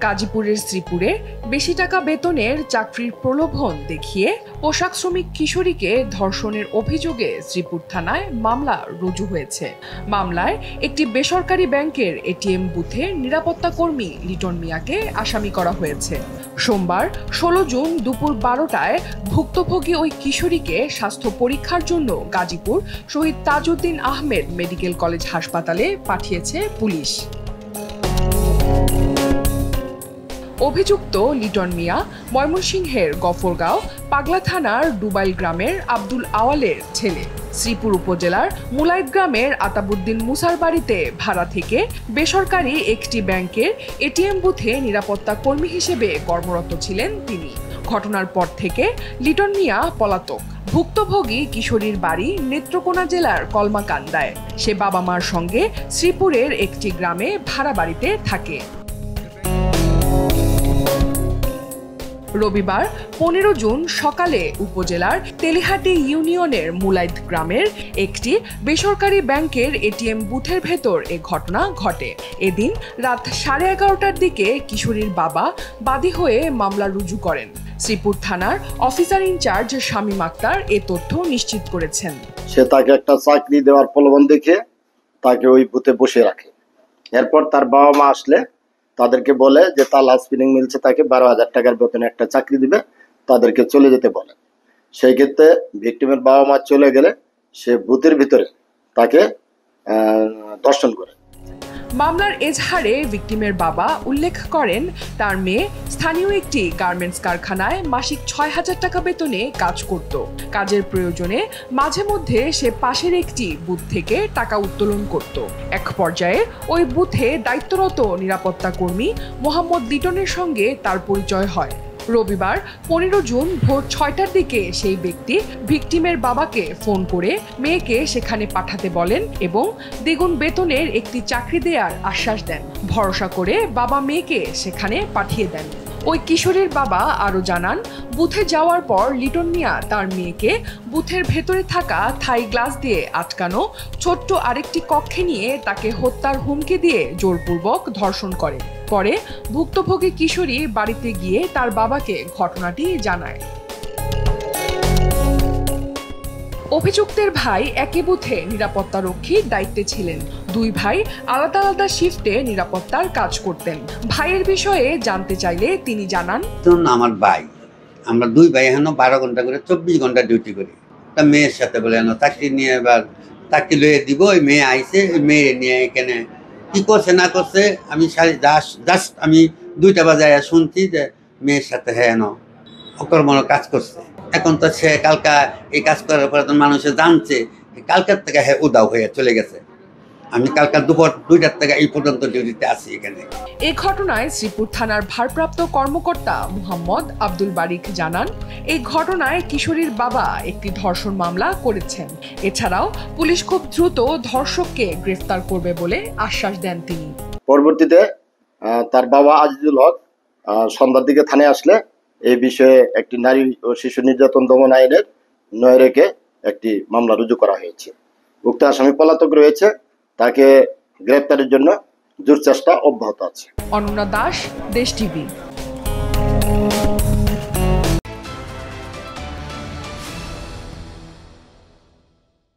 গাজীপুরের শ্রীপুরে বেশি টাকা বেতনের চাকরির প্রলোভন দেখিয়ে পোশাক শ্রমিক কিশোরীকে ধর্ষণের অভিযোগে শ্রীপুর থানায় মামলা রুজু হয়েছে। মামলায় একটি বেসরকারি ব্যাংকের এটিএম বুথে নিরাপত্তা কর্মী লিটন মিয়াকে আসামি করা হয়েছে। সোমবার ১৬ জুন দুপুর ১২টায় ভুক্তভোগী ওই কিশোরীকে স্বাস্থ্য পরীক্ষার জন্য গাজীপুর শহীদ তাজউদ্দিন আহমেদ মেডিকেল কলেজ হাসপাতালে পাঠিয়েছে পুলিশ। অভিযুক্ত লিটন মিয়া ময়মনসিংহের গফরগাঁও পাগলা থানার ডুবাইল গ্রামের আব্দুল আওয়ালের ছেলে। শ্রীপুর উপজেলার মুলাইত গ্রামের আতাবুদ্দিন মুসার বাড়িতে ভাড়া থেকে বেসরকারি একটি ব্যাংকের এটিএম বুথে নিরাপত্তা কর্মী হিসেবে কর্মরত ছিলেন তিনি। ঘটনার পর থেকে লিটন মিয়া পলাতক। ভুক্তভোগী কিশোরীর বাড়ি নেত্রকোনা জেলার কলমাকান্দায়। সে বাবা মার সঙ্গে শ্রীপুরের একটি গ্রামে ভাড়া বাড়িতে থাকে। রবিবার ১৫ জুন সকালে উপজেলার তেলিহাটি ইউনিয়নের মুলাইত গ্রামের একটি বেসরকারি ব্যাংকের এটিএম বুথের ভেতর এ ঘটনা ঘটে। এদিন রাত 11:30টার দিকে কিশোরীর বাবা বাদী হয়ে মামলা রুজু করেন। শ্রীপুর থানার অফিসার ইনচার্জ শামীম আক্তার এ তথ্য নিশ্চিত করেছেন। সে তাকে একটা চাকরি দেওয়ার প্রলোভন দেখে তাকে ওই বুথে বসে রাখে। এরপর তার বাবা মা আসলে তাদেরকে বলে যে তালা স্পিনিং মিলছে তাকে 12,000 টাকার বেতনে একটা চাকরি দিবে, তাদেরকে চলে যেতে বলে। সেই ক্ষেত্রে ভিকটিমের বাবা মা চলে গেলে সে বুথের ভিতরে তাকে ধর্ষণ করে। মামলার এজাহারে ভিকটিমের বাবা উল্লেখ করেন, তার মেয়ে স্থানীয় একটি গার্মেন্টস কারখানায় মাসিক 6,000 টাকা বেতনে কাজ করত। কাজের প্রয়োজনে মাঝে মধ্যে সে পাশের একটি বুথ থেকে টাকা উত্তোলন করত। এক পর্যায়ে ওই বুথে দায়িত্বরত নিরাপত্তা কর্মী মোহাম্মদ লিটনের সঙ্গে তার পরিচয় হয়। রবিবার ১৫ জুন ভোর ৬টার দিকে সেই ব্যক্তি ভিকটিমের বাবাকে ফোন করে মেয়েকে সেখানে পাঠাতে বলেন এবং দ্বিগুণ বেতনের একটি চাকরি দেওয়ার আশ্বাস দেন। ভরসা করে বাবা মেয়েকে সেখানে পাঠিয়ে দেন। ওই কিশোরীর বাবা আরও জানান, বুথে যাওয়ার পর লিটন মিয়া তার মেয়েকে বুথের ভেতরে থাকা থাই গ্লাস দিয়ে আটকানো ছোট্ট আরেকটি কক্ষে নিয়ে তাকে হত্যার হুমকি দিয়ে জোরপূর্বক ধর্ষণ করেন। পরে ভুক্তভোগী কিশোরী বাড়িতে গিয়ে তার বাবাকে ঘটনাটি জানায়। অভিযুক্তের ভাই একই বুথে নিরাপত্তারক্ষীর দায়িত্বে ছিলেন। দুই ভাই আলাদা আলাদা শিফটে নিরাপত্তার কাজ করতেন। ভাইয়ের বিষয়ে জানতে চাইলে তিনি জানান, আমার ভাই, আমরা দুই ভাই এখন 12 ঘন্টা করে 24 ঘন্টা ডিউটি করি। তা মেয়ের সাথে বলে চাকরি নিয়ে এবার চাকরি লইয়ে দিব। ওই মেয়ে আইসে, ওই মেয়ে নিয়ে এখানে কি করছে না করছে আমি জাস্ট আমি 2টা বাজে শুনছি যে মেয়ের সাথে হ্যাঁ অকর্মণ কাজ করছে। এখন তো সে কালকা এই কাজ করার পরে তো মানুষে জানছে, কালকার থেকে হ্যাঁ উদাও হয়ে চলে গেছে। আমি কালকা দুপুর 2টার থেকে এই পর্যন্ত ডিউটিতে আছি এখানে। এই ঘটনায় শ্রীপুর থানার ভারপ্রাপ্ত কর্মকর্তা মোহাম্মদ আব্দুল বারিক জানান, এই ঘটনায় কিশোরীর বাবা একটি ধর্ষণ মামলা করেছেন। এছাড়াও পুলিশ খুব দ্রুত ধর্ষককে গ্রেফতার করবে বলে আশ্বাস দেন তিনি। পরবর্তীতে তার বাবা আজিজুল হক সন্ধ্যার দিকে থানায় আসলে এই বিষয়ে একটি নারী ও শিশু নির্যাতন দমন আইনের 9 রেখে একটি মামলা রুজু করা হয়েছে। উক্ত আসামি পলাতক রয়েছে, তাকে গ্রেফতারের জন্য জোর চেষ্টা অব্যাহত আছে। অনন্যা দাস, দেশ টিভি।